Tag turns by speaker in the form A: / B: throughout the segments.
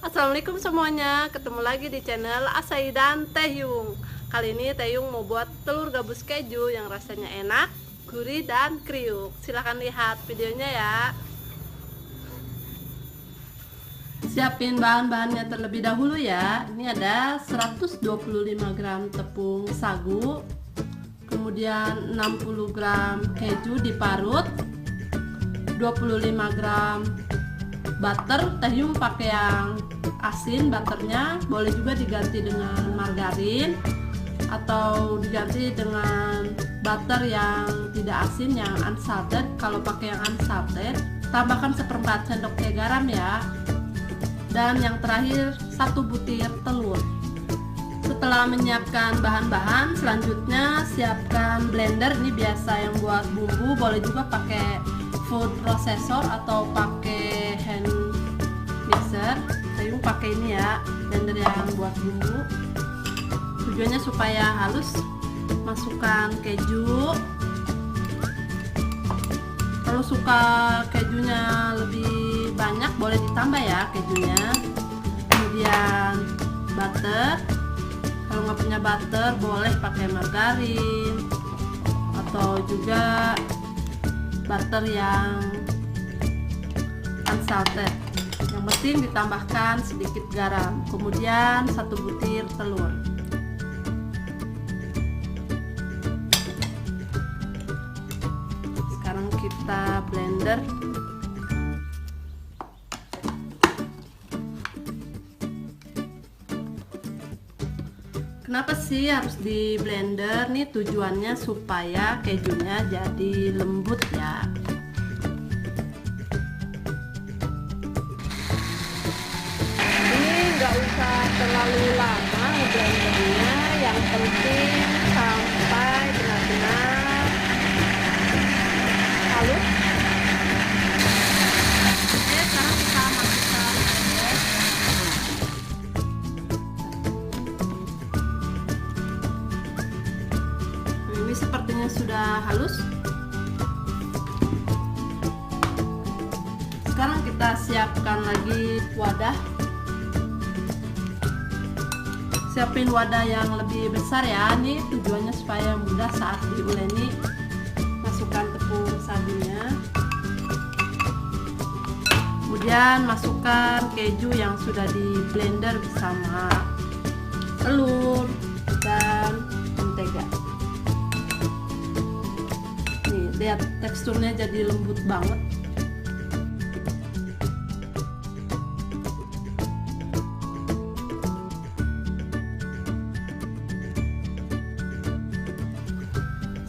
A: Assalamualaikum semuanya, ketemu lagi di channel Asai dan Taehyung. Kali ini Taehyung mau buat telur gabus keju yang rasanya enak, gurih dan kriuk. Silahkan lihat videonya ya. Siapin bahan-bahannya terlebih dahulu ya. Ini ada 125 gram tepung sagu, kemudian 60 gram keju diparut, 25 gram butter. Taehyung pakai yang asin butternya, boleh juga diganti dengan margarin atau diganti dengan butter yang tidak asin, yang unsalted. Kalau pakai yang unsalted, tambahkan 1/4 sendok teh garam ya. Dan yang terakhir 1 butir telur. Setelah menyiapkan bahan-bahan, selanjutnya siapkan blender. Ini biasa yang buat bumbu, boleh juga pakai food processor atau pakai hand mixer. Saya pakai ini ya, blender yang buat bumbu. Tujuannya supaya halus. Masukkan keju. Kalau suka kejunya lebih banyak, boleh ditambah ya kejunya. Kemudian butter. Kalau nggak punya butter, boleh pakai margarin atau juga butter yang unsalted. Yang penting ditambahkan sedikit garam. Kemudian 1 butir telur. Sekarang kita blender. Kenapa sih harus di blender? Nih tujuannya supaya kejunya jadi lembut ya. Ini nggak usah terlalu lama ngeblendernya, yang penting sampai benar-benar halus. Oke, sekarang kita masukkan air. Ini sepertinya sudah halus. Sekarang kita siapkan lagi wadah. Siapin wadah yang lebih besar ya. Ini tujuannya supaya mudah saat diuleni. Masukkan tepung sagunya. Kemudian masukkan keju yang sudah di blender bersama telur dan mentega. Nih, lihat teksturnya jadi lembut banget.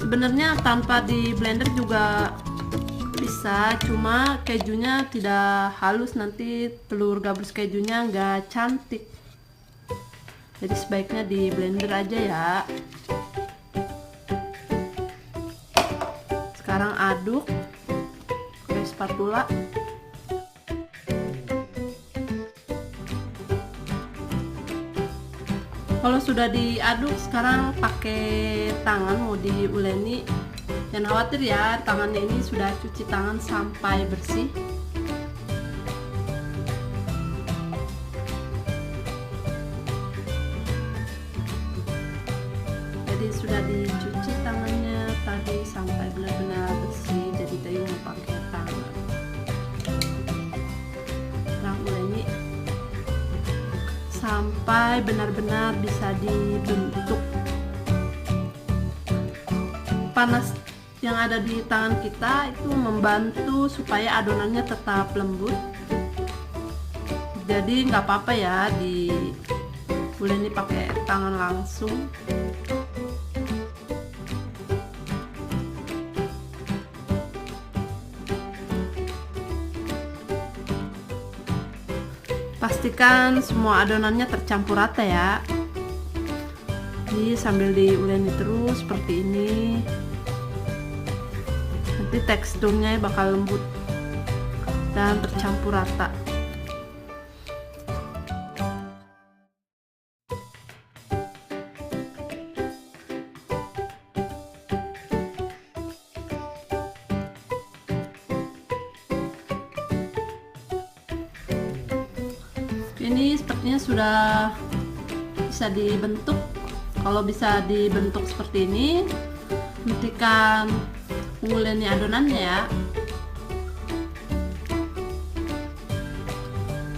A: Sebenarnya tanpa di blender juga bisa, cuma kejunya tidak halus, nanti telur gabus kejunya nggak cantik. Jadi sebaiknya di blender aja ya. Sekarang aduk pakai spatula. Kalau sudah diaduk, sekarang pakai tangan mau diuleni. Jangan khawatir ya, tangannya ini sudah cuci tangan sampai bersih. Jadi sudah dicuci tangannya tadi sampai benar-benar bersih. Jadi Taehyung mau pakai tangan. Nah, uleni sampai benar-benar bisa dibentuk. Panas yang ada di tangan kita itu membantu supaya adonannya tetap lembut. Jadi nggak apa-apa ya di uleni pakai tangan langsung. Pastikan semua adonannya tercampur rata ya. Jadi sambil diuleni terus seperti ini. Nanti teksturnya bakal lembut dan tercampur rata. Ini sepertinya sudah bisa dibentuk. Kalau bisa dibentuk seperti ini, hentikan nguleni adonannya ya.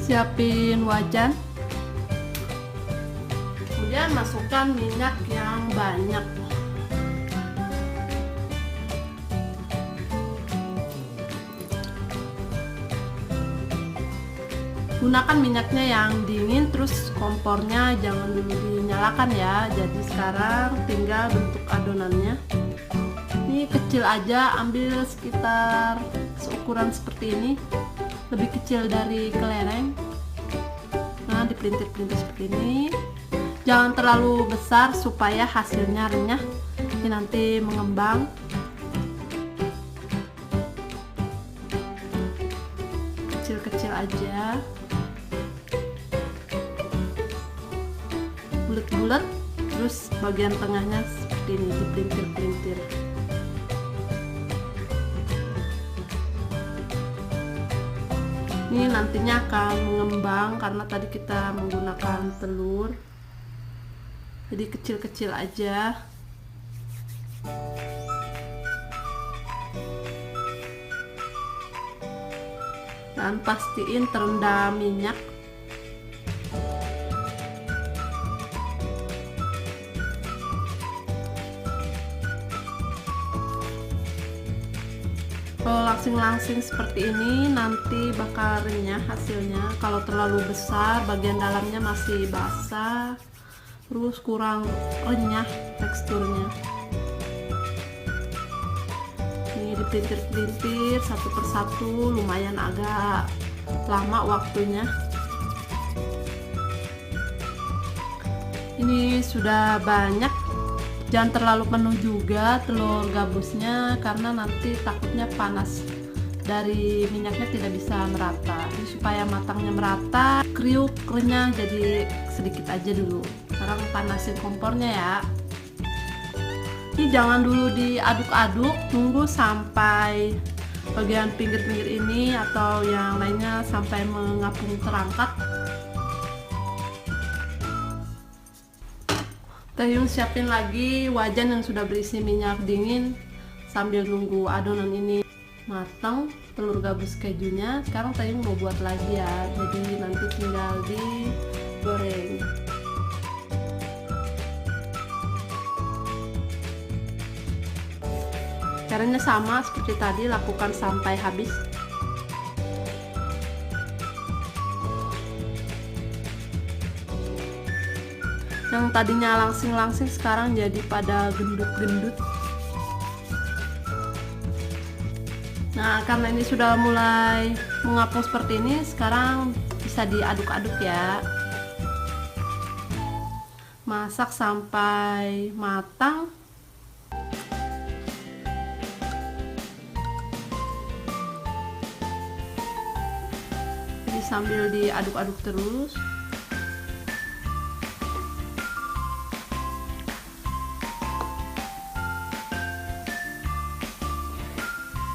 A: Siapin wajan, kemudian masukkan minyak yang banyak. Gunakan minyaknya yang dingin, terus kompornya jangan dulu dinyalakan ya. Jadi sekarang tinggal bentuk adonannya. Ini kecil aja, ambil sekitar seukuran seperti ini, lebih kecil dari kelereng. Nah, dipelintir-pelintir seperti ini. Jangan terlalu besar supaya hasilnya renyah. Ini nanti mengembang. Kecil-kecil aja. Bulat-bulat, terus bagian tengahnya seperti ini, dipelintir-pelintir. Ini nantinya akan mengembang karena tadi kita menggunakan telur, jadi kecil-kecil aja. Dan pastiin terendam minyak. Kalau langsing-langsing seperti ini nanti bakal renyah hasilnya. Kalau terlalu besar, bagian dalamnya masih basah, terus kurang renyah teksturnya. Ini dipelintir-pelintir satu persatu, lumayan agak lama waktunya. Ini sudah banyak. Jangan terlalu penuh juga telur gabusnya karena nanti takutnya panas dari minyaknya tidak bisa merata. Jadi supaya matangnya merata, kriuk, renyah, jadi sedikit aja dulu. Sekarang panasin kompornya ya. Ini jangan dulu diaduk-aduk, tunggu sampai bagian pinggir-pinggir ini atau yang lainnya sampai mengapung terangkat. Tahyung siapin lagi wajan yang sudah berisi minyak dingin sambil nunggu adonan ini matang, telur gabus kejunya. Sekarang Tahyung mau buat lagi ya, jadi nanti tinggal digoreng. Caranya sama seperti tadi, lakukan sampai habis. Yang tadinya langsing-langsing sekarang jadi pada gendut-gendut. Nah, karena ini sudah mulai mengapung seperti ini, sekarang bisa diaduk-aduk ya. Masak sampai matang. Jadi sambil diaduk-aduk terus.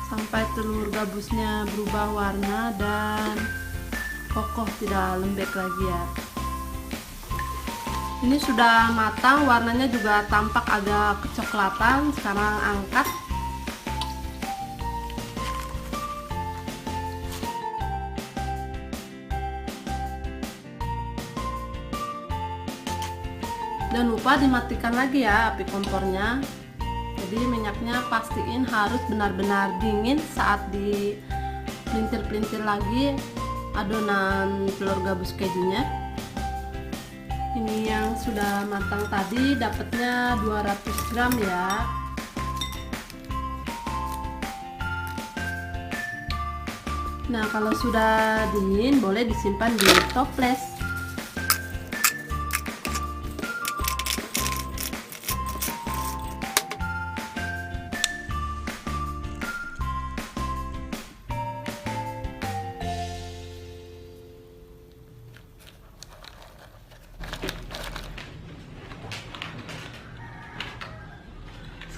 A: Sampai telur gabusnya berubah warna dan kokoh, tidak lembek lagi ya. Ini sudah matang, warnanya juga tampak agak kecoklatan. Sekarang angkat. Jangan lupa dimatikan lagi ya api kompornya. Jadi minyaknya pastiin harus benar-benar dingin saat dipelintir-pelintir lagi adonan telur gabus kejunya. Ini yang sudah matang tadi dapatnya 200 gram ya. Nah, kalau sudah dingin boleh disimpan di toples.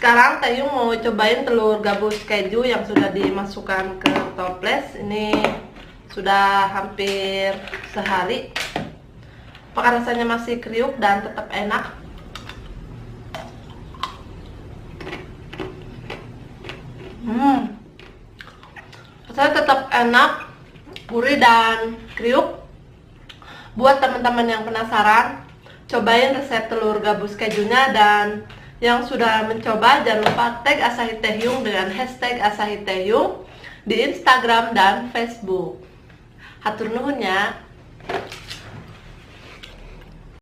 A: Sekarang Tahyung mau cobain telur gabus keju yang sudah dimasukkan ke toples. Ini sudah hampir sehari. apakah rasanya masih kriuk dan tetap enak. Rasanya tetap enak, gurih dan kriuk. Buat teman-teman yang penasaran, cobain resep telur gabus kejunya, dan yang sudah mencoba jangan lupa tag Asahi Taehyung dengan hashtag Asahi Taehyung di Instagram dan Facebook. Hatur nuhun ya.